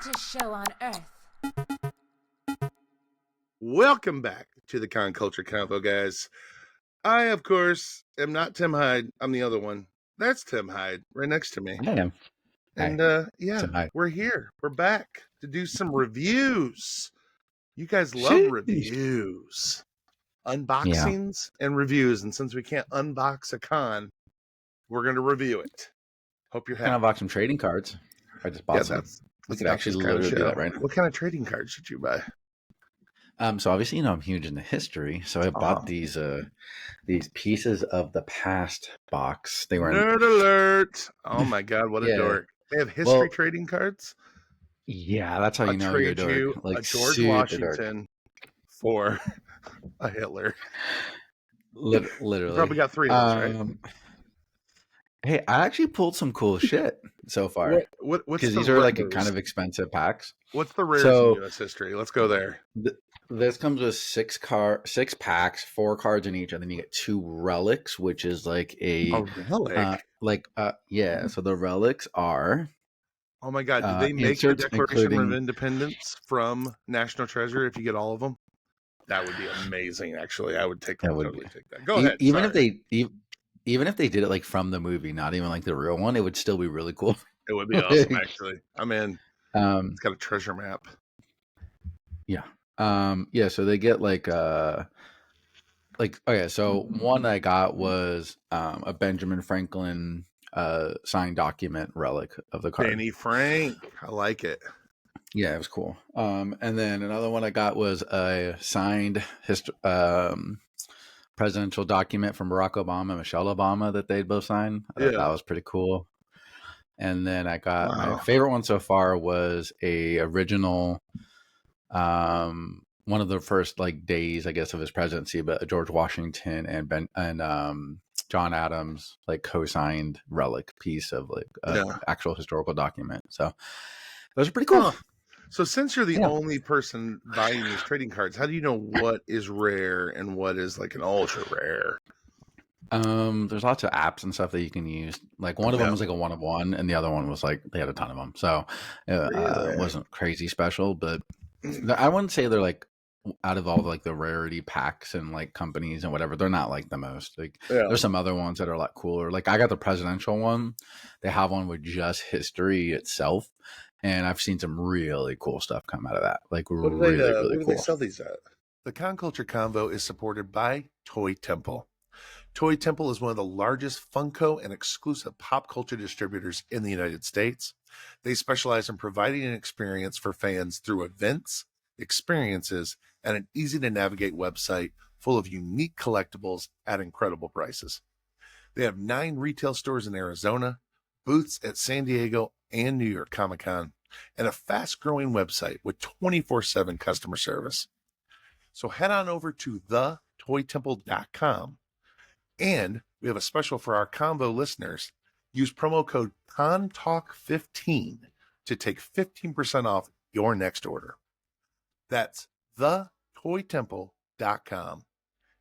greatest show on earth. Welcome back to the Con Culture Convo, guys. I, of course, am not Tim Hyde. I'm the other one. That's Tim Hyde right next to me. I am. And Tim Hyde. we're here. We're back to do some reviews. You guys love reviews, unboxings, and reviews. And since we can't unbox a con, we're going to review it. Hope you're happy. Kind of box some trading cards. I just bought some. We could actually literally do that right now. What kind of trading cards did you buy? So obviously, I'm huge into history. So I bought these pieces of the past box. They were Nerd alert! Oh my god, what a dork! They have history trading cards. Yeah, that's how you know you're a dork. Like a George Washington for a Hitler. Literally, you probably got 3 of those, right? Hey, I actually pulled some cool shit so far. What's because these are like kind of expensive packs. What's the rarest in U.S. history? Let's go there. This comes with 6 packs, 4 cards in each, and then you get 2 relics, which is like a relic. So the relics are. Oh my god! Did they make the Declaration of Independence from National Treasure? If you get all of them, that would be amazing. Actually, I would take that. Totally take that. Go ahead. Even if they did it like from the movie, not even like the real one, it would still be really cool. It would be awesome. Actually, I'm in. It's got a treasure map. Yeah. So they get so one I got was a Benjamin Franklin signed document relic of the card. Benny Frank. I like it. Yeah, it was cool. And then another one I got was a signed presidential document from Barack Obama and Michelle Obama that they'd both signed. I thought that was pretty cool. And then I got my favorite one so far was a original one of the first days, I guess, of his presidency, but George Washington and John Adams co-signed relic piece of actual historical document. So those are pretty cool. So since you're the only person buying these trading cards, how do you know what is rare and what is an ultra rare? There's lots of apps and stuff that you can use. One of them was a 1 of 1, and the other one was they had a ton of them. So it wasn't crazy special, but I wouldn't say they're out of all the rarity packs and companies and whatever, they're not the most. There's some other ones that are a lot cooler. I got the presidential one. They have one with just history itself, and I've seen some really cool stuff come out of that. Really cool. Where do they sell these at? The Con Culture Convo is supported by Toy Temple. Toy Temple is one of the largest Funko and exclusive pop culture distributors in the United States. They specialize in providing an experience for fans through events, experiences, and an easy-to-navigate website full of unique collectibles at incredible prices. They have 9 retail stores in Arizona, booths at San Diego and New York Comic-Con, and a fast-growing website with 24/7 customer service. So head on over to thetoytemple.com, and we have a special for our Convo listeners. Use promo code CONTALK15 to take 15% off your next order. That's thetoytemple.com.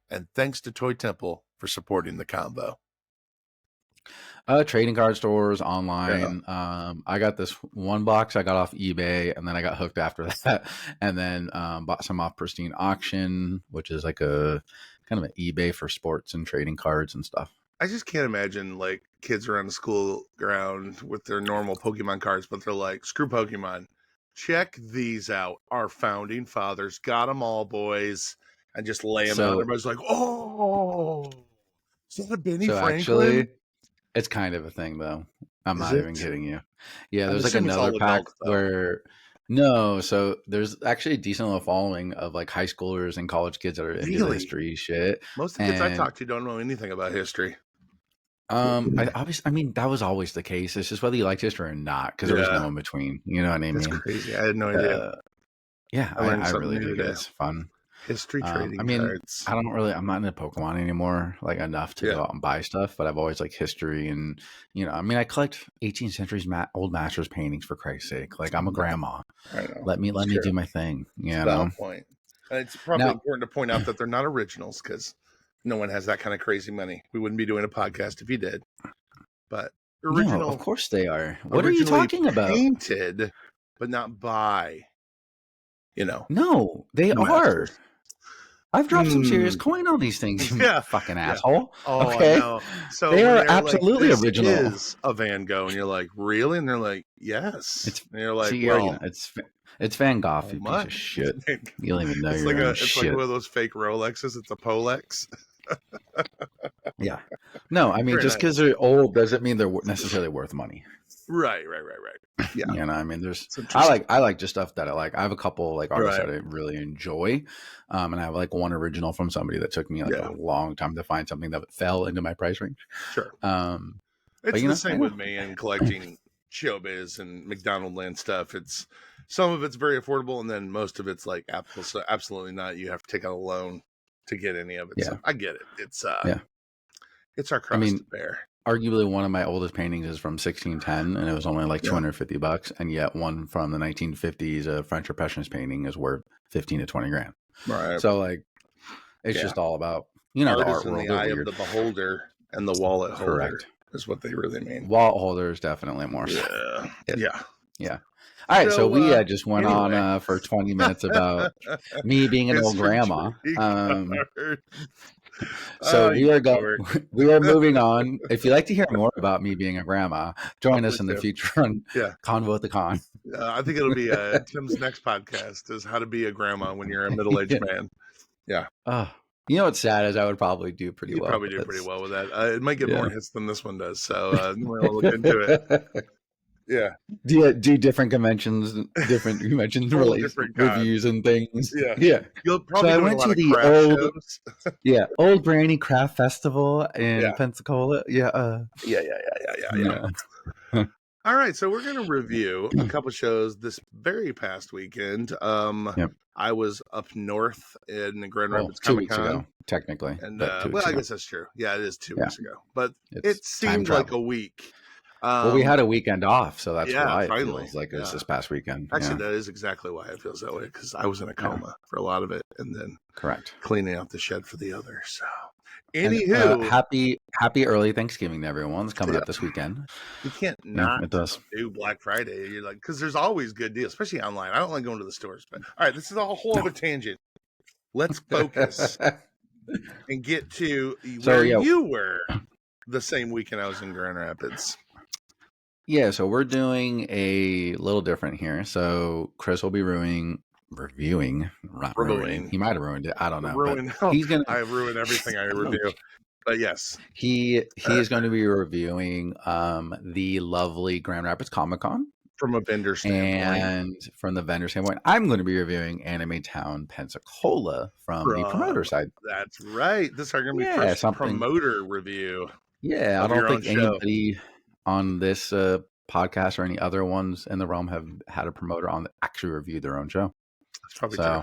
And thanks to Toy Temple for supporting the Convo. Trading card stores online. I got this one box I got off eBay, and then I got hooked after that, and then bought some off Pristine Auction, which is a kind of an eBay for sports and trading cards and stuff. I just can't imagine kids around the school ground with their normal Pokemon cards, but they're screw Pokemon. Check these out. Our founding fathers got them all, boys, and just lay them out. Everybody's oh, is that a Benny Franklin? Actually, it's kind of a thing, though. I'm not even kidding you. Yeah, there's another pack where so there's actually a decent little following of high schoolers and college kids that are into the history shit. Most of the kids I talk to don't know anything about history. That was always the case. It's just whether you liked history or not, because there was no in between. You know what I mean? That's crazy. I had no idea. I really do. It's fun. History trading cards. I'm not into Pokemon anymore, enough to go out and buy stuff, but I've always liked history, and I collect 18th century old masters paintings, for Christ's sake. I'm a grandma. I know. Let me do my thing. Point. And it's probably important to point out that they're not originals, because no one has that kind of crazy money. We wouldn't be doing a podcast if you did. But original, of course they are. What are you talking about? Painted but not buy, No, they the are. masters. I've dropped some serious coin on these things, you Yeah, fucking yeah. asshole. Oh, I Okay, know. So they when are they're like, absolutely "This original. is a Van Gogh," and you're like, "Really?" And they're like, "Yes." And you're like, "Well, it's Van Gogh, how you piece of much?" shit. You don't even know It's your like own it's like shit. one of those fake Rolexes. It's a Polex. Yeah. No, I mean, Very just nice. because they're old doesn't mean they're necessarily worth money. Right. Yeah. I mean, It's interesting. I like just stuff that I like. I have a couple like artists Right. that I really enjoy, and I have like one original from somebody that took me like a long time to find something that fell into my price range. Sure. But It's the same with me and collecting showbiz and McDonald land stuff. It's some of it's very affordable, and then most of it's like absolutely not. You have to take out a loan to get any of it. Yeah. So I get it. It's it's our I cross mean, to bear. arguably one of my oldest paintings is from 1610, and it was only like $250, and yet one from the 1950s, a French Impressionist painting, is worth 15 to 20 grand. Right. So like, it's just all about the art art is in world. the eye of the beholder and the wallet holder. Correct. Is what they really mean. Wallet holder is definitely more. Yeah. All right, so we just went on for 20 minutes about me being an old grandma. So we are moving on. If you'd like to hear more about me being a grandma, join us in the future on Convo at the Con. I think it'll be Tim's next podcast is how to be a grandma when you're a middle-aged man. Yeah. You know what's sad is I would probably do pretty well. Probably do pretty well with that. It might get more hits than this one does, so we'll look into it. Yeah. Do different conventions release reviews and things. Yeah. You'll probably I went to the Old Granny Craft Festival in Pensacola. Yeah. All right, so we're going to review a couple shows this very past weekend. I was up north in Grand Rapids Comic Con 2 weeks ago, technically. And I guess that's true. Yeah, it is 2 weeks ago, but it seemed like a week. Well, we had a weekend off, so that's why it finally feels like it was this past weekend. Actually, that is exactly why it feels that way, because I was in a coma for a lot of it, and then cleaning out the shed for the other. So, anywho, happy early Thanksgiving to everyone. It's coming up this weekend. You can't do Black Friday. You're like, because there's always good deals, especially online. I don't like going to the stores, but all right, this is a whole other tangent. Let's focus and get to where you were the same weekend I was in Grand Rapids. Yeah, so we're doing a little different here. So Chris will be reviewing. He might have ruined it. I don't know. He's gonna. I ruin everything I review. But yes, he is going to be reviewing the lovely Grand Rapids Comic Con from a vendor standpoint. And from the vendor standpoint, I'm going to be reviewing Anime Town Pensacola from the promoter side. That's right. This is going to be first promoter review. Yeah, I don't think anybody on this podcast or any other ones in the realm have had a promoter on that actually reviewed their own show. That's probably true.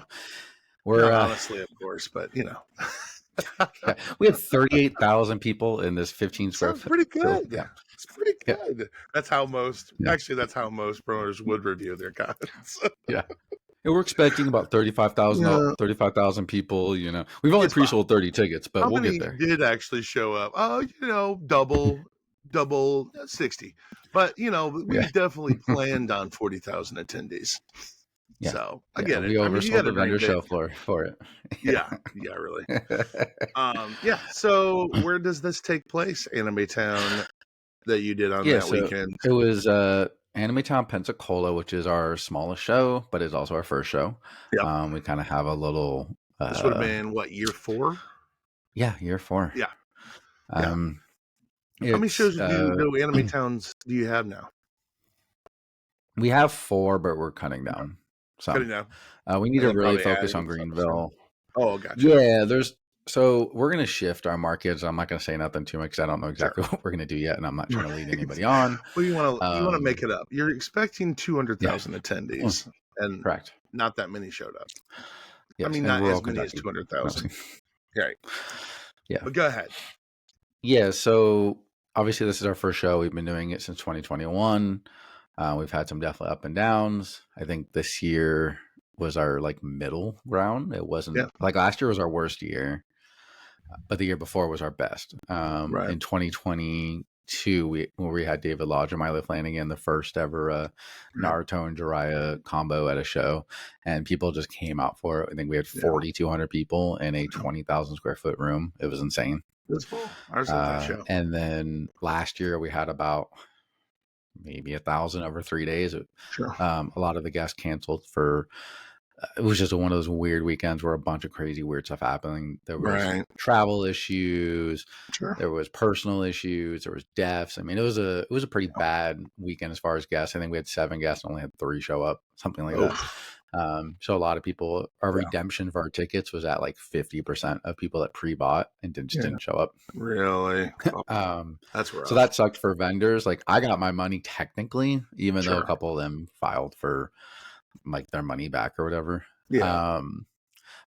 We're honestly, of course, but we had 38,000 people in this 15 square foot. Pretty good. Yeah, it's pretty good. Yeah. That's how most. Actually, that's how most promoters would review their cons. Yeah. We're expecting about 35,000 people. We've only pre-sold 30 tickets, but we'll get there. Did actually show up? Oh, double 60. But we definitely planned on 40,000 attendees. Yeah. So I get it. We oversold the vendor show floor for it. Yeah, really. So where does this take place? Anime Town that you did on that weekend? It was Anime Town Pensacola, which is our smallest show, but is also our first show. Yep. We kind of have a little. This would have been year 4? Yeah, year 4. Yeah. How many shows Anime Towns do you have now? We have 4, but we're cutting down. So we need to really focus on Greenville. Oh, gotcha. Yeah, so we're going to shift our markets. I'm not going to say nothing too much because I don't know exactly what we're going to do yet, and I'm not trying to lead anybody on. Well, you want to make it up. You're expecting 200,000 attendees, and correct. Not that many showed up. Yes, I mean, not as many as 200,000. Right. Yeah. But go ahead. Yeah. So obviously, this is our first show. We've been doing it since 2021. We've had some definitely up and downs. I think this year was our middle ground. It wasn't last year was our worst year, but the year before was our best. In 2020, 2 where we had David Lodge and Milo Flanagan, the first ever Naruto and Jiraiya combo at a show, and people just came out for it. I think we had 4,200 people in a 20,000 square foot room. It was insane. That's cool. Ours was that show. And then last year we had about maybe 1,000 over 3 days. Sure. A lot of the guests canceled for. It was just one of those weird weekends where a bunch of crazy weird stuff happening. There was travel issues, there was personal issues, there was deaths. I mean, it was a pretty bad weekend as far as guests. I think we had 7 guests and only had 3 show up, something like that. So a lot of people, our redemption for our tickets was at like 50% of people that pre-bought and didn't show up. Really? That's rough. So that sucked for vendors. Like, I got my money technically, even though a couple of them filed for like their money back or whatever. But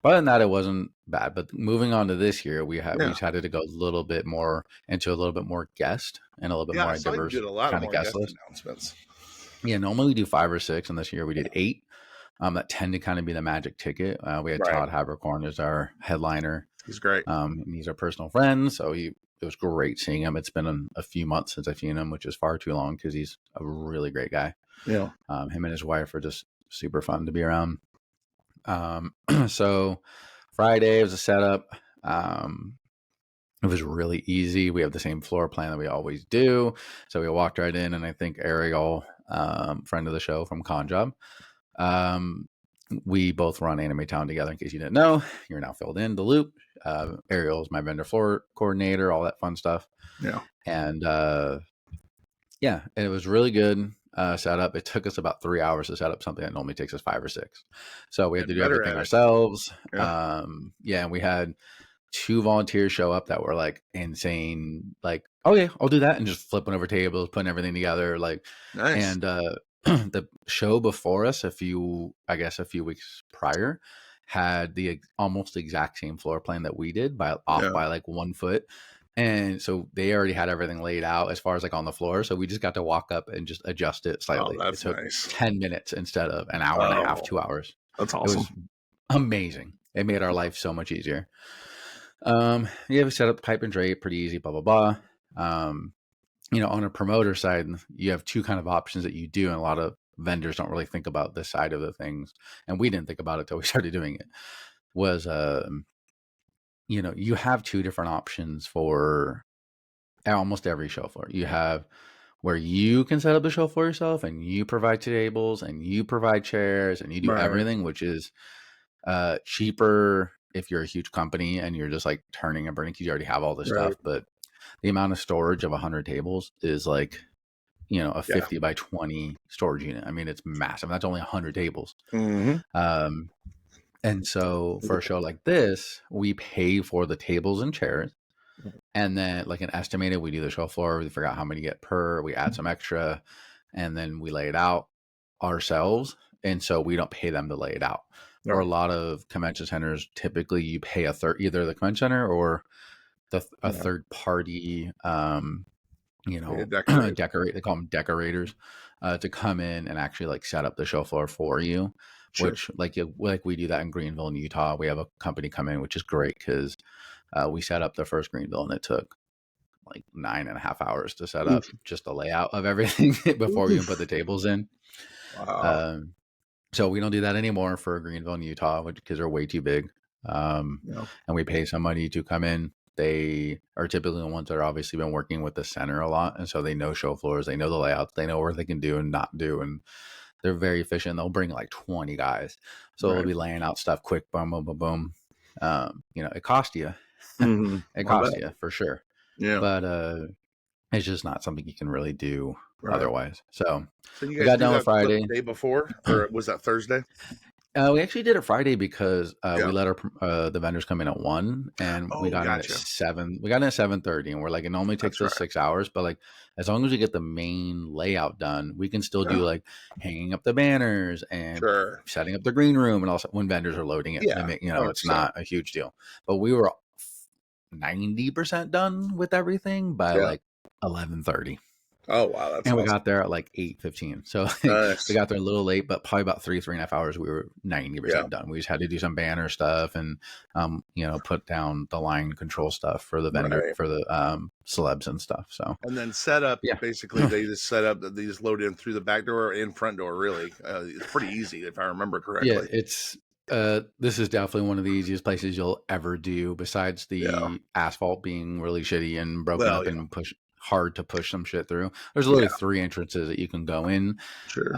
other than that, it wasn't bad. But moving on to this year, we decided to go a little bit more guest and a little bit more diverse kind of guest list. Announcements. Yeah, normally we do 5 or 6, and this year we did 8. That tend to kind of be the magic ticket. We had Todd Habercorn as our headliner. He's great. And he's our personal friend, so it was great seeing him. It's been a few months since I've seen him, which is far too long because he's a really great guy. Yeah. Him and his wife are just super fun to be around. So Friday was a setup. It was really easy. We have the same floor plan that we always do. So we walked right in, and I think Ariel, friend of the show from Con Job, we both run Anime Town together. In case you didn't know, you're now filled in the loop. Ariel is my vendor floor coordinator, all that fun stuff. Yeah. And it was really good. Setup. It took us about 3 hours to set up something that normally takes us 5 or 6. So we had to do everything ourselves. And we had 2 volunteers show up that were like insane, like, oh yeah, I'll do that, and just flipping over tables, putting everything together, like. Nice. And the show before us, a few weeks prior, had the almost exact same floor plan that we did by like 1 foot. And so they already had everything laid out as far as like on the floor. So we just got to walk up and just adjust it slightly. Oh, that's it took nice. 10 minutes instead of an hour and a half, 2 hours. That's awesome. It was amazing. It made our life so much easier. We set up the pipe and drape, pretty easy, blah, blah, blah. On a promoter side, you have 2 kind of options that you do. And a lot of vendors don't really think about this side of the things. And we didn't think about it till we started doing it. Was, you have 2 different options for almost every show floor. You have where you can set up the show for yourself, and you provide tables, and you provide chairs, and you do everything, which is cheaper if you're a huge company and you're just like turning and burning because you already have all this stuff. But the amount of storage of 100 tables is like, a 50 by 20 storage unit. I mean, it's massive. That's only 100 tables. Mm-hmm. And so for a show like this, we pay for the tables and chairs. And then like an estimated, we do the show floor. We figure out how many get per, we add some extra, and then we lay it out ourselves. And so we don't pay them to lay it out. No. Or a lot of convention centers, typically you pay either the convention center or a third party, decorate. They call them decorators, to come in and actually like set up the show floor for you. Sure. Which like we do that in Greenville in Utah. We have a company come in, which is great because we set up the first Greenville and it took like 9.5 hours to set up just the layout of everything before we even put the tables in. Wow. So we don't do that anymore for Greenville and Utah, because they're way too big. And we pay somebody to come in. They are typically the ones that are obviously been working with the center a lot. And so they know show floors, they know the layouts, they know where they can do and not do. And they're very efficient. They'll bring like 20 guys. So they'll be laying out stuff quick, boom, boom, boom, boom. It costs you. Mm-hmm. It costs you for sure. Yeah. But it's just not something you can really do otherwise. So you guys we got done with Friday. The day before, or was that Thursday? We actually did it Friday because we let the vendors come in at 1, and we got in at 7. We got in at 7:30, and we're like, it normally takes us 6 hours, but like as long as we get the main layout done, we can still do like hanging up the banners and setting up the green room, and also when vendors are loading it. It's not a huge deal. But we were 90% done with everything by like 11:30. Oh wow, that's And we awesome. got there at like 8:15. So Nice. we got there a little late, but probably about 3.5 hours, we were Yeah. 90% done. We just had to do some banner stuff and, put down the line control stuff for the vendor, Right. for the celebs and stuff. So, And then set up, yeah. basically, they just set up that they just load in through the back door or in front door, really. It's pretty easy, if I remember Yeah, correctly. this is definitely one of the easiest places you'll ever do, besides Yeah. the asphalt being really shitty and broken Well, up yeah. and hard to push some shit through. There's Yeah. literally 3 entrances that you can go in, Sure.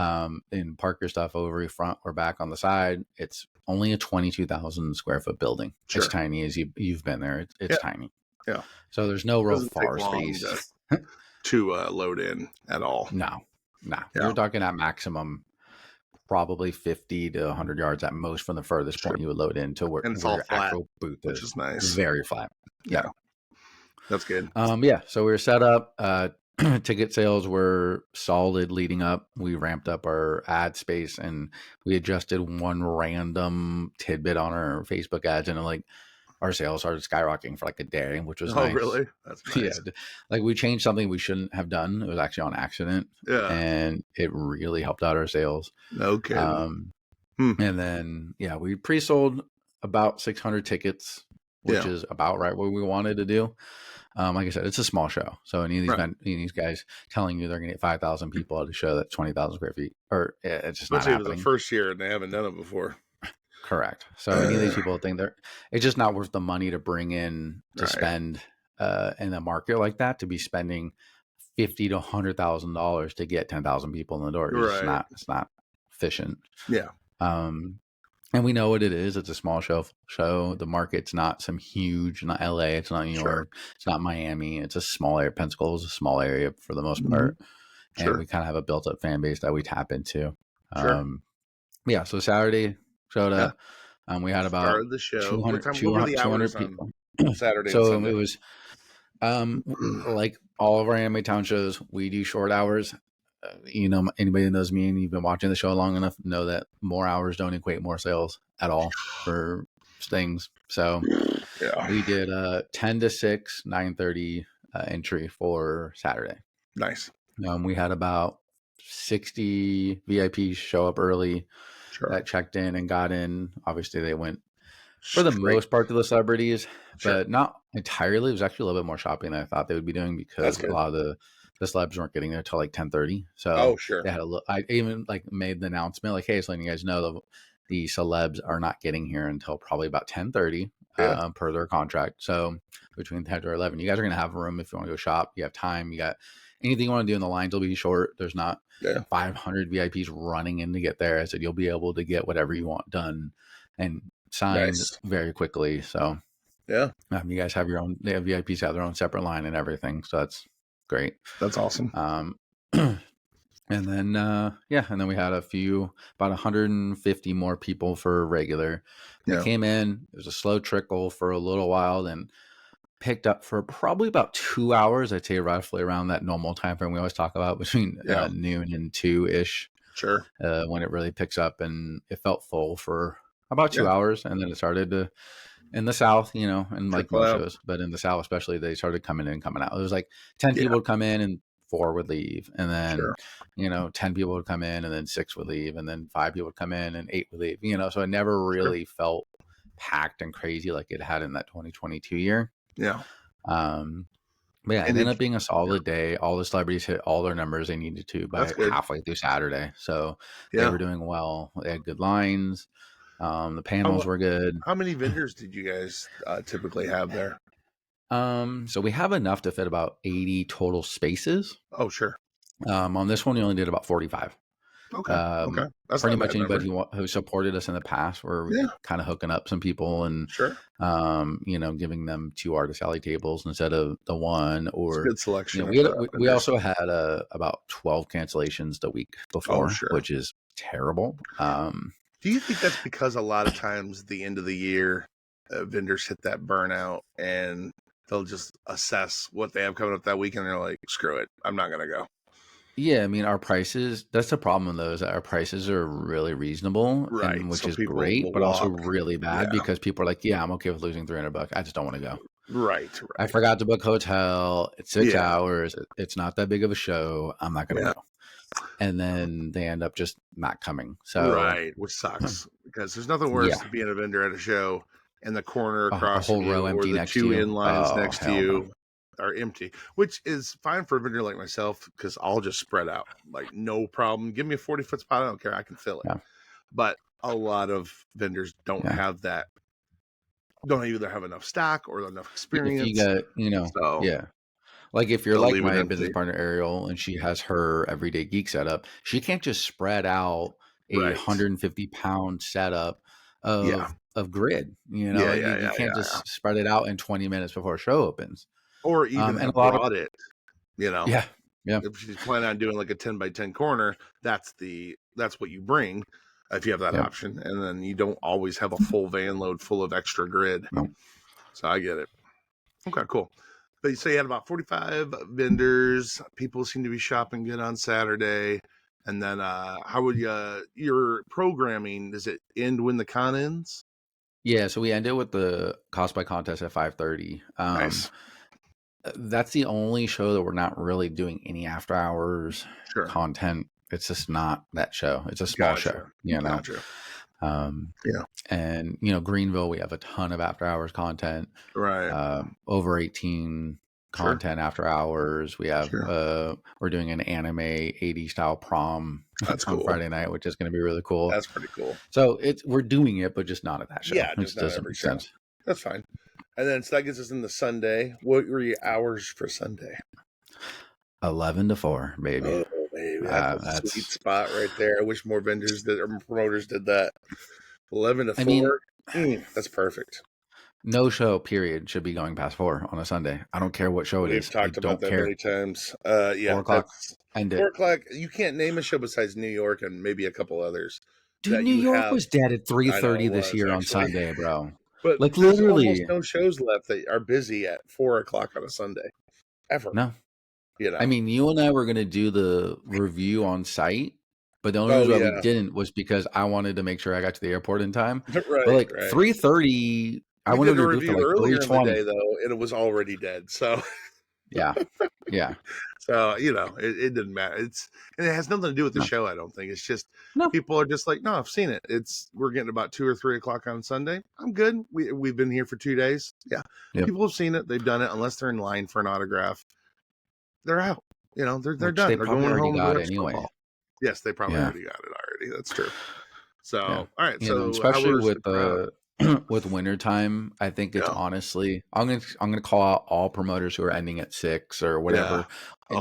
and park your stuff over front or back on the side. It's only a 22,000 square foot building. Sure. It's tiny, as you've been there. It's Yeah. tiny. Yeah. So there's no real Doesn't take far long space. to load in at all. No. Yeah. You're talking at maximum probably 50 to 100 yards at most from the furthest point you would load into where, And it's where all your flat, actual booth which is nice. very flat. Yeah. That's good. So we were set up. Ticket sales were solid leading up. We ramped up our ad space and we adjusted one random tidbit on our Facebook ads, and like our sales started skyrocketing for like a day, which was nice. Really? That's nice. Yeah, like we changed something we shouldn't have done. It was actually on accident. Yeah. And it really helped out our sales. No kidding. And then we pre-sold about 600 tickets, which is about right what we wanted to do. Like I said, it's a small show, so any of these guys telling you they're going to get 5,000 people at a show that's 20,000 square feet, or it's just not happening. It was the first year and they haven't done it before. Correct. So any of these people think it's just not worth the money to bring in to spend in a market like that, to be spending $50,000 to $100,000 to get 10,000 people in the door. It's not efficient. Yeah. And we know what it is. It's a small show. The market's not some huge, not LA. It's not New York. It's not Miami. It's a small area. Pensacola is a small area for the most part. And we kind of have a built up fan base that we tap into. So Saturday showed up. We had about 200 people. Saturday. So it was, like all of our Anime Town shows, we do short hours. Anybody that knows me and you've been watching the show long enough know that more hours don't equate more sales at all for things. So we did 10 to 6, 9:30 entry for Saturday. Nice. We had about 60 VIPs show up early that checked in and got in. Obviously, they went for the most part to the celebrities, but not entirely. It was actually a little bit more shopping than I thought they would be doing, because a lot of the celebs weren't getting there till like 10:30. So they had I even like made the announcement like, hey, just letting you guys know the celebs are not getting here until probably about 10:30 per their contract. So between 10 to 11, you guys are going to have room if you want to go shop. You have time. You got anything you want to do, and the lines will be short. There's not 500 VIPs running in to get there. I said you'll be able to get whatever you want done and signed very quickly. So you guys have your own. They have VIPs have their own separate line and everything. So that's great. That's awesome. And then we had about 150 more people for regular. They came in. It was a slow trickle for a little while, then picked up for probably about 2 hours. I'd say roughly around that normal time frame we always talk about, between noon and 2-ish. When it really picks up, and it felt full for about 2 hours, and then it started to, in the South, and like most shows, but in the South especially, they started coming in and coming out. It was like 10 people would come in and 4 would leave, and then 10 people would come in and then 6 would leave, and then 5 people would come in and 8 would leave. So it never really felt packed and crazy like it had in that 2022 year. But it ended up being a solid day. All the celebrities hit all their numbers they needed to by halfway through Saturday, so they were doing well. They had good lines. The panels were good. How many vendors did you guys typically have there? So we have enough to fit about 80 total spaces. Oh, sure. On this one, we only did about 45. Okay. That's pretty much anybody who supported us in the past. We're kind of hooking up some people and, giving them 2 artist alley tables instead of the one. Or good selection. We also had about 12 cancellations the week before, which is terrible. Do you think that's because a lot of times the end of the year, vendors hit that burnout and they'll just assess what they have coming up that weekend, and they're like, screw it, I'm not going to go? Yeah, I mean, our prices, that's the problem though, is that our prices are really reasonable, which is great, but also really bad because people are like, yeah, I'm okay with losing $300. I just don't want to go. Right. I forgot to book hotel. It's 6 Yeah. hours. It's not that big of a show. I'm not going to Yeah. go. And then they end up just not coming. So Right. Which sucks because there's nothing worse yeah, than being a vendor at a show and the corner a across from whole row you or empty the next to two you. in lines Oh, next to hell no. you are empty, which is fine for a vendor like myself because I'll just spread out. Like, no problem. Give me a 40-foot spot. I don't care. I can fill it. Yeah. But a lot of vendors don't Yeah. have that, don't either have enough stock or enough If you experience. got, So yeah. Like if you're they'll like leave it my business empty. partner Ariel and she has her everyday geek setup, she can't just spread out a Right. 150-pound setup Yeah. of grid. Yeah. Yeah. You Yeah. can't Yeah. just spread it out in 20 minutes before a show opens. Or even And have a lot of brought it, you know. yeah, yeah, If she's planning on doing like a 10 by 10 corner, that's what you bring if you have that yeah. option. And then you don't always have a full van load full of extra grid. No. So I get it. Okay, cool. But you say you had about 45 vendors. People seem to be shopping good on Saturday. And then how would your programming, does it end when the con ends? Yeah, so we ended with the cosplay contest at 5:30. Nice. That's the only show that we're not really doing any after hours Sure. content. It's just not that show. It's a small show, Gotcha. Gotcha. Um, Yeah. and Greenville, we have a ton of after hours content. Right. Over 18 Sure. content after hours. We have Sure. we're doing an anime 80s style prom That's on cool. Friday night, which is going to be really cool. That's pretty cool. So we're doing it, but just not at that show. Yeah, It just not doesn't every make show. sense. That's fine. And then so that gets us into Sunday. What were your hours for Sunday? 11 to 4, baby. Oh, baby. That's a sweet spot right there. I wish more vendors did or promoters did that. 11 to 4. I mean, that's perfect. No show, period, should be going past 4 on a Sunday. I don't care what show it is. We've talked about that many times. Yeah, 4 o'clock. End it. 4 o'clock. You can't name a show besides New York and maybe a couple others. Dude, New York was dead at 3:30 this year on Sunday, bro. But like there's literally almost no shows left that are busy at 4 o'clock on a Sunday. Ever. No. I mean, you and I were going to do the review on site, but the only reason why we didn't was because I wanted to make sure I got to the airport in time. Right. But 3:30, I wanted to do for like earlier 3:20 in the day though, and it was already dead. So yeah. So it didn't matter. And it has nothing to do with the show. I don't think it's just people are just like, no, I've seen it. We're getting about 2 or 3 o'clock on Sunday. I'm good. We've been here for 2 days. Yeah, people have seen it. They've done it. Unless they're in line for an autograph, they're out. They're done. They're going home to watch football. Yes, they probably already got it already. That's true. So all right. So especially with with wintertime, I think it's honestly, I'm gonna call out all promoters who are ending at 6 or whatever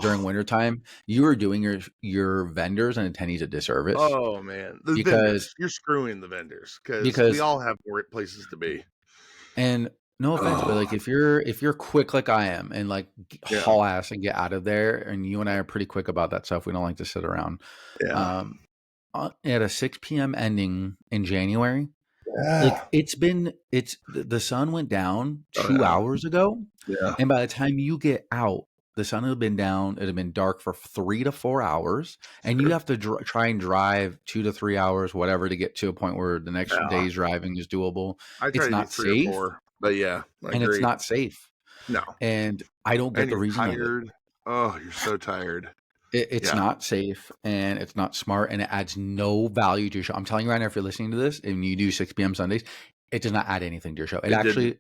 during wintertime. You are doing your vendors and attendees a disservice. Oh man, vendors, you're screwing the vendors because we all have more places to be. And no offense, but like if you're quick like I am and like haul ass and get out of there, and you and I are pretty quick about that stuff. We don't like to sit around. At a 6 p.m. ending in January. Like the sun went down 2 hours ago. Yeah. And by the time you get out, the sun had been down. It had been dark for 3 to 4 hours. And you have to try and drive 2 to 3 hours, whatever, to get to a point where the next day's driving is doable. It's not safe. 3 or 4, but yeah. And it's not safe. No. And I don't get the reason. Tired. Oh, you're so tired. It's not safe and it's not smart and it adds no value to your show. I'm telling you right now, if you're listening to this and you do 6 p.m. Sundays, it does not add anything to your show. It actually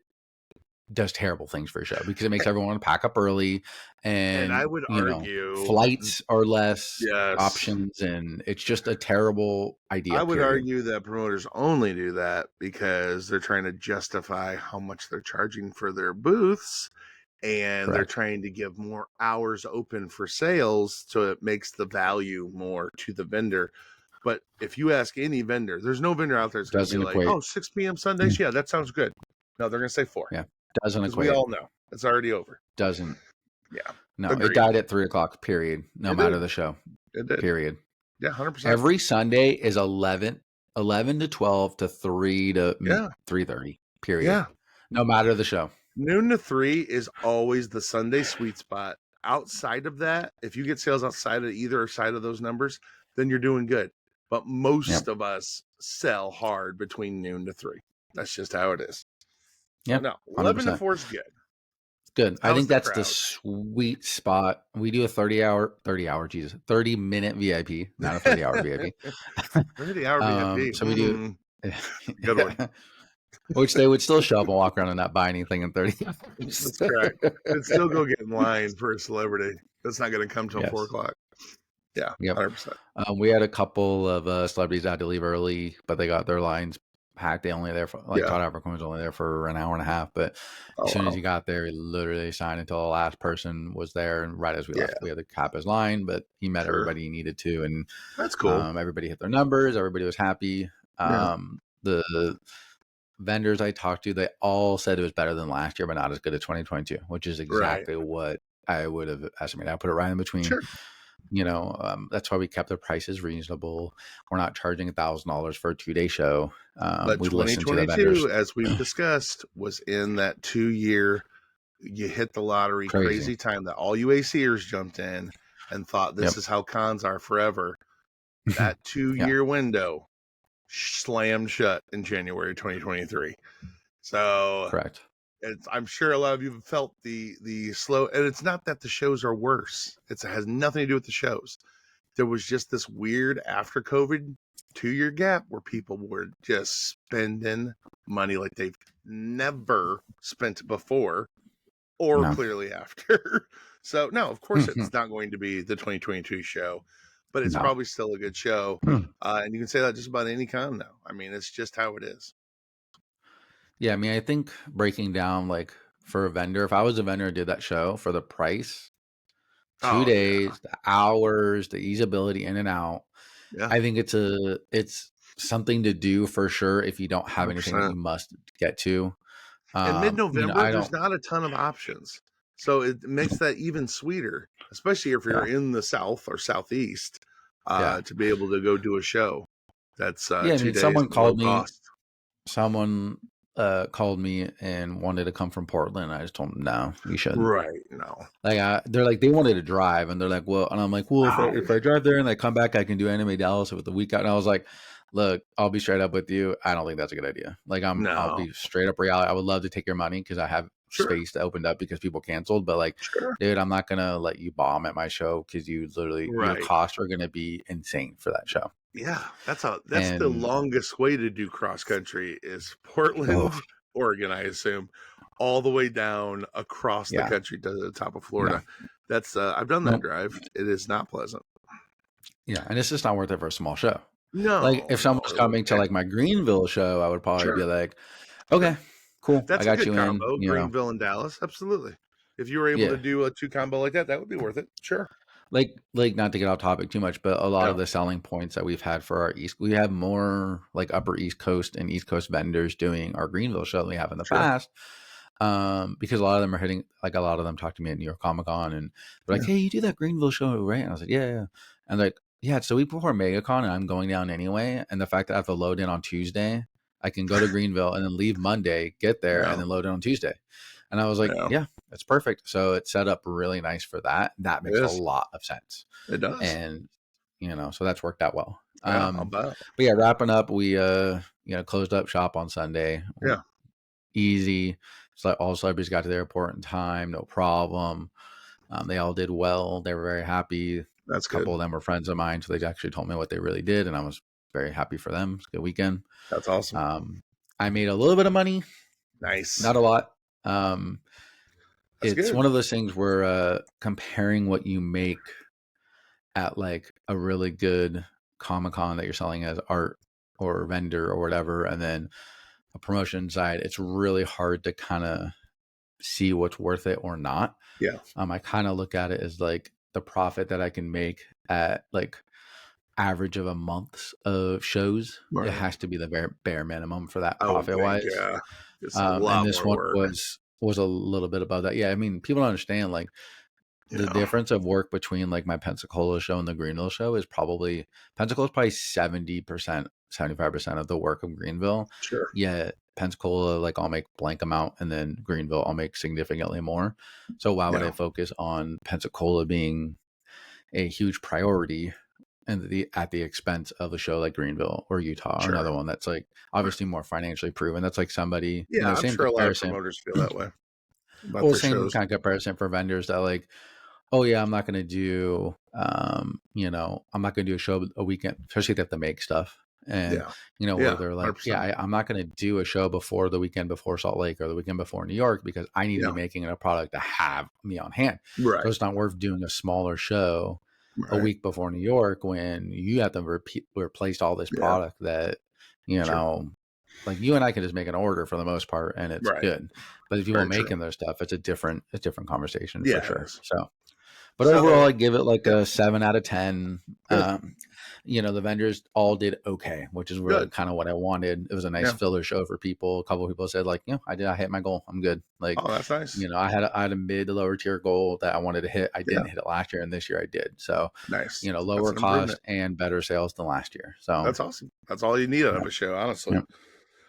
does terrible things for your show because it makes everyone want to pack up early and I would argue flights are less options and it's just a terrible idea. I would argue that promoters only do that because they're trying to justify how much they're charging for their booths. And they're trying to give more hours open for sales, so it makes the value more to the vendor. But if you ask any vendor, there's no vendor out there that's going to be like, oh, 6 p.m. Sundays? Yeah, that sounds good. No, they're going to say 4. Yeah, doesn't equate. We all know. It's already over. Doesn't. Yeah. No, Agreed. It died at 3 o'clock, period. No matter the show. It did. Period. Yeah, 100%. Every Sunday is 11 to 12 to 3 to 3:30, period. Yeah. No matter the show. Noon to 3 is always the Sunday sweet spot. Outside of that, if you get sales outside of either side of those numbers, then you're doing good. But most of us sell hard between noon to 3. That's just how it is. Yeah. No, 11 to 4 is good. Good. I How's think the that's the crowd? sweet spot. We do a 30-minute VIP, not a 30-hour VIP. 30-hour VIP. So we do, Good one. yeah, which they would still show up and walk around and not buy anything in 30 hours. That's correct. They'd still go get in line for a celebrity. That's not going to come till 4 Yes. o'clock. Yeah, Yep. 100%. We had a couple of celebrities that had to leave early, but they got their lines packed. They only there for Todd Abercrombie was only there for an hour and a half. But as soon as he got there, he literally signed until the last person was there. And right as we left, we had to cap his line, but he met everybody he needed to, and that's cool. Everybody hit their numbers. Everybody was happy. The vendors I talked to, they all said it was better than last year, but not as good as 2022, which is exactly what I would have estimated. I put it right in between. Sure. That's why we kept the prices reasonable. We're not charging $1,000 for a 2-day show. But We listened to the 2022, vendors. as we've discussed, was in that 2-year, you hit the lottery crazy time that all you ACers jumped in and thought this is how cons are forever. That 2-year window slammed shut in January 2023. So correct. I'm sure a lot of you have felt the slow, and it's not that the shows are worse. It has nothing to do with the shows. There was just this weird after COVID 2-year gap where people were just spending money like they've never spent before or clearly after. So no, of course it's not going to be the 2022 show, but it's probably still a good show. And you can say that just about any con now. I mean, it's just how it is. Yeah, I mean, I think breaking down like for a vendor, if I was a vendor and did that show for the price, 2 days, the hours, the easeability in and out. I think it's something to do for sure if you don't have 100%. anything that you must get to. In mid-November, there's not a ton of options. So it makes that even sweeter, especially if you're in the South or Southeast, to be able to go do a show. That's 2 days. Someone called me. Cost. Someone called me and wanted to come from Portland. I just told them, no, you shouldn't. Right. No. Like they're like, they wanted to drive, and they're like, well, and I'm like, well, if I drive there and I come back, I can do Anime Dallas with the week out. And I was like, look, I'll be straight up with you. I don't think that's a good idea. Like I'll be straight up reality. I would love to take your money because I have space that opened up because people canceled. But like, dude, I'm not gonna let you bomb at my show because you literally your costs are gonna be insane for that show. Yeah, that's the longest way to do cross country is Portland, Oregon, I assume, all the way down across the country to the top of Florida. That's I've done that drive. It is not pleasant. Yeah, and it's just not worth it for a small show. No, like if someone's coming to like my Greenville show, I would probably be like, okay, cool, that's I got a good you combo. in. Greenville and Dallas, absolutely. If you were able to do a 2 combo like that, that would be worth it. Sure. Like not to get off topic too much, but a lot of the selling points that we've had for our we have more like upper East Coast and East Coast vendors doing our Greenville show than we have in the past. Because a lot of them are hitting, like a lot of them talk to me at New York Comic Con and they're like, hey, you do that Greenville show, right? And I was like, yeah. And like, yeah, so we before MegaCon and I'm going down anyway. And the fact that I have to load in on Tuesday, I can go to Greenville and then leave Monday, get there and then load in on Tuesday. And I was like, yeah, that's perfect. So it's set up really nice for that. That makes a lot of sense. It does. And, so that's worked out well. But yeah, wrapping up, we, closed up shop on Sunday. Yeah. Easy. So all celebrities got to the airport in time. No problem. They all did well. They were very happy. That's good. A couple of them were friends of mine. So they actually told me what they really did. And I was very happy for them. It's a good weekend. That's awesome. I made a little bit of money. Nice. Not a lot. It's good. One of those things where comparing what you make at like a really good Comic-Con that you're selling as art or vendor or whatever, and then a promotion side, it's really hard to kind of see what's worth it or not. Yeah. I kind of look at it as like the profit that I can make at like average of a month of shows. Right. It has to be the bare minimum for that profit wise. Yeah. And this one was a little bit above that. Yeah. I mean, people don't understand like the difference of work between like my Pensacola show and the Greenville show is probably Pensacola is probably 70%, 75% of the work of Greenville. Sure. Yeah. Pensacola, like I'll make blank amount, and then Greenville, I'll make significantly more. So why would I focus on Pensacola being a huge priority and at the expense of a show like Greenville or Utah or another one that's like obviously more financially proven? That's like somebody. Yeah, I'm sure a lot of promoters feel that way. about Well, their same shows. kind of comparison for vendors that like, oh yeah, I'm not going to do, I'm not going to do a show a weekend, especially if they have to make stuff. And, Yeah. where Yeah. they're like, yeah, 100%. I'm not going to do a show before the weekend before Salt Lake or the weekend before New York because I need to be Yeah. making a product to have me on hand. So Right. it's not worth doing a smaller show a Right. week before New York when you have to replace all this Yeah. product that, you True. know, like you and I can just make an order for the most part and it's Right. good. But if people Very true. making their stuff, it's a different conversation for Yeah, it sure. is. So, but overall, So, I give it like yeah, a 7 out of 10. good. The vendors all did okay, which is really Good. kind of what I wanted. It was a nice Yeah. filler show for people. A couple of people said like, I hit my goal. I'm good. Like, Oh, that's nice. I had a mid to lower tier goal that I wanted to hit. I Yeah. didn't hit it last year, and this year I did. So, Nice. That's lower an cost improvement. and better sales than last year. So, That's awesome. That's all you need out yeah, of a show, honestly. yep,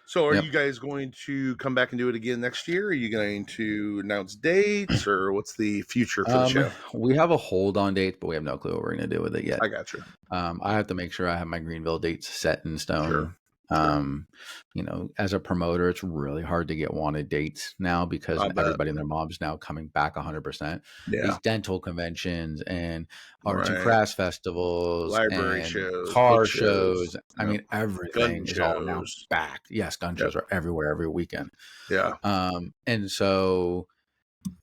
So, are yep. you guys going to come back and do it again next year? Are you going to announce dates, or what's the future for the show? We have a hold on date, but we have no clue what we're gonna do with it yet. I got you. I have to make sure I have my Greenville dates set in Sure. stone. Sure. As a promoter, it's really hard to get wanted dates now because I bet. everybody and their mom's now coming back 100%. Yeah. These dental conventions and arts and Right. crafts festivals Library and shows, book car shows, shows. I yep. mean, Gun everything is all now shows. back. Yes, gun Yep. shows are everywhere every weekend. Yeah. And so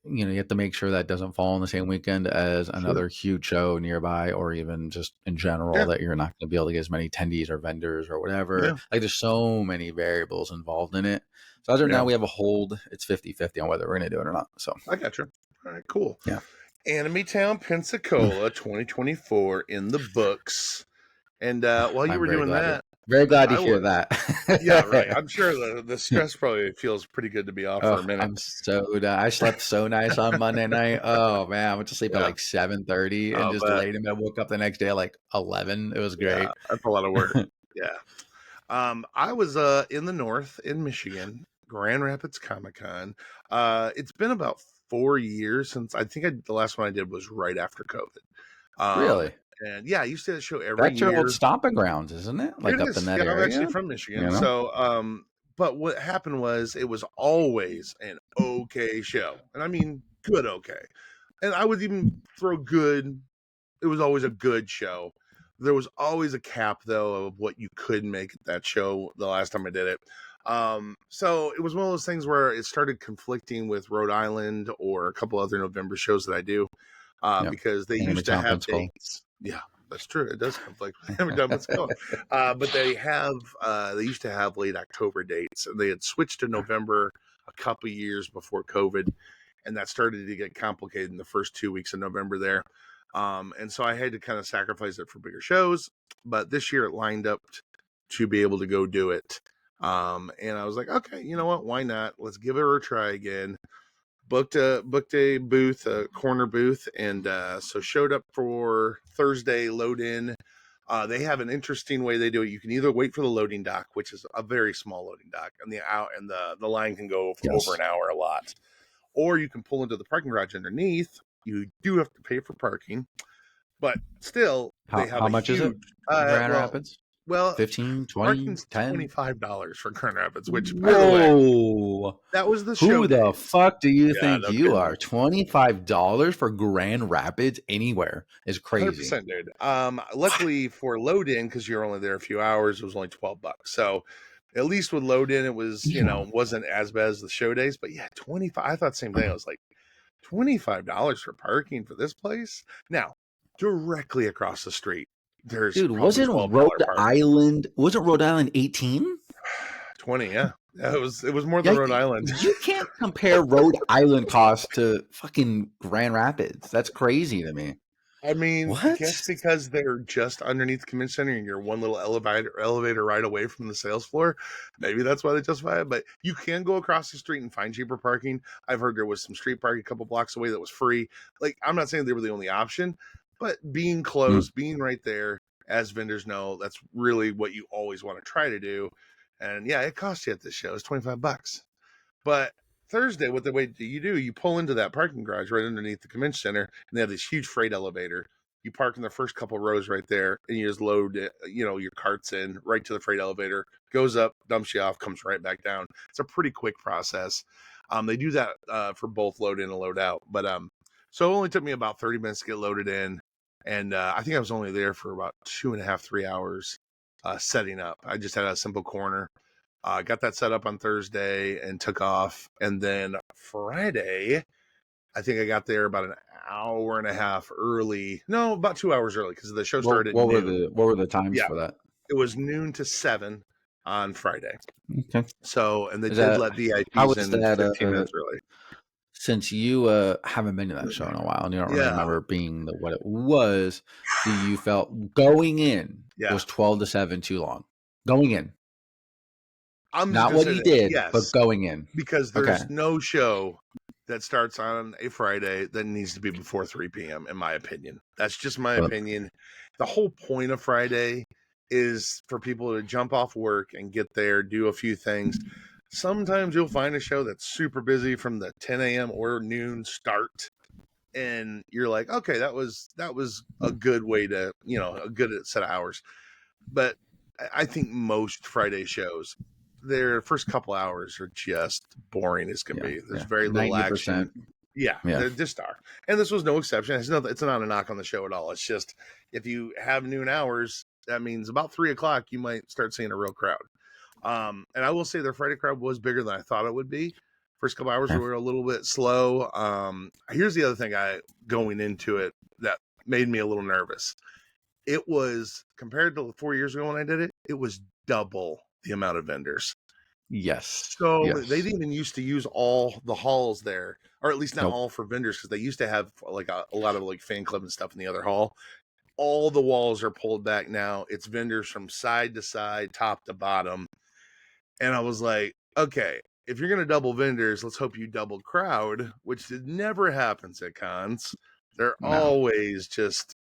you have to make sure that doesn't fall on the same weekend as Sure. another huge show nearby, or even just in general Yeah. that you're not going to be able to get as many attendees or vendors or whatever. Yeah. Like there's so many variables involved in it. So as of now, Yeah. we have a hold. It's 50-50 on whether we're going to do it or not. So I got you. All right. Cool. yeah, Anime Town, Pensacola, 2024 in the books. And while you I'm were doing that, very glad to I hear was. Yeah, right. that. I'm sure the stress probably feels pretty good to be off for Oh, a minute. I'm so done. I slept so nice on Monday night. Oh man, I went to sleep at Yeah. like 7:30 and I'll just bet. laid in bed. Woke up the next day at like 11. It was Yeah. great. That's a lot of work. Yeah. I was in the north in Michigan, Grand Rapids Comic Con. It's been about 4 years since the last one I did was right after COVID. Um, Really? and yeah, I used to do that show every That's your old year. stomping grounds, isn't it? It Like up in is. that Yeah, I'm actually area, from you Michigan. know? So, but what happened was it was always an okay show. And I mean good okay. And I would even throw good, it was always a good show. There was always a cap though of what you could make at that show the last time I did it. So it was one of those things where it started conflicting with Rhode Island or a couple other November shows that I do, Yep. because they Anime used to Town, have Pensacola. dates. Yeah, that's true. It does conflict with Never Done Pensacola. But they used to have late October dates, and they had switched to November a couple years before COVID, and that started to get complicated in the first 2 weeks of November there. And so I had to kind of sacrifice it for bigger shows, but this year it lined up to be able to go do it. And I was like, okay, you know what? Why not? Let's give it a try again. Booked a booth, a corner booth, and so showed up for Thursday load in. They have an interesting way they do it. You can either wait for the loading dock, which is a very small loading dock, and the line can go for over Yes. an hour a lot, or you can pull into the parking garage underneath. You do have to pay for parking, but still they have How a much is it? huge. Grand Rapids? Well, 15, 20, parking's 10? $25 for Grand Rapids, which, by the way, Whoa. that was the show Who the days. fuck do you Yeah, think no you kidding. are? $25 for Grand Rapids anywhere is crazy. 100%, dude. Luckily for load in, because you're only there a few hours, it was only $12. So at least with load in, it was, Yeah. wasn't as bad as the show days. But yeah, 25. I thought the same thing. I was like, $25 for parking for this place. Now, directly across the street, there's Dude, probably $12 parking. Wasn't Rhode Island 18? 20, yeah. Yeah, it was more than Yeah, Rhode Island. you can't compare Rhode Island costs to fucking Grand Rapids. That's crazy to me. I mean, I What? guess because they're just underneath the convention center and you're one little elevator right away from the sales floor. Maybe that's why they justify it. But you can go across the street and find cheaper parking. I've heard there was some street parking a couple blocks away that was free. Like, I'm not saying they were the only option, but being close, being right there, as vendors know, that's really what you always want to try to do. And yeah, it costs you at this show. It's $25. But Thursday, what the way do? You pull into that parking garage right underneath the convention center, and they have this huge freight elevator. You park in the first couple rows right there, and you just load your carts in right to the freight elevator. Goes up, dumps you off, comes right back down. It's a pretty quick process. They do that for both load in and load out. But so it only took me about 30 minutes to get loaded in. And I think I was only there for about 2.5, 3 hours setting up. I just had a simple corner. Got that set up on Thursday and took off. And then Friday, I think I got there about an hour and a half early. No, about 2 hours early because the show started at noon. What were the times Yeah, for that? it was noon to 7 on Friday. Okay. So, and they Is did that let how VIPs is in that? 15 minutes early. Since you haven't been to that show in a while and you don't really Yeah, remember being what it was, do you felt going in yeah. was 12 to 7 too long? Going in, I'm just not gonna what say you this, did, but yes, going in. because Okay. there's no show that starts on a Friday that needs to be before 3 p.m. in my opinion. That's just my But opinion. The whole point of Friday is for people to jump off work and get there, do a few things. Sometimes you'll find a show that's super busy from the 10 a.m. or noon start, and you're like, okay, that was a good way to, a good set of hours. But I think most Friday shows, their first couple hours are just boring as can be. There's very little action. 90%. Yeah, Yeah. they just are. And this was no exception. It's not a knock on the show at all. It's just if you have noon hours, that means about 3 o'clock you might start seeing a real crowd. And I will say their Friday crowd was bigger than I thought it would be. First couple hours Yeah. were a little bit slow. Here's the other thing going into it that made me a little nervous. It was compared to 4 years ago when I did it, it was double the amount of vendors. Yes. So they Yes. didn't even used to use all the halls there, or at least not Nope. all for vendors, because they used to have like a lot of like fan club and stuff in the other hall. All the walls are pulled back now. It's vendors from side to side, top to bottom. And I was like, okay, if you're gonna double vendors, let's hope you double crowd, which never happens at cons. They're No. always just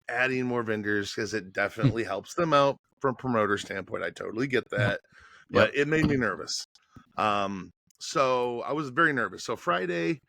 adding more vendors because it definitely helps them out from promoter standpoint. I totally get that, Yep. but it made me nervous. So I was very nervous. So Friday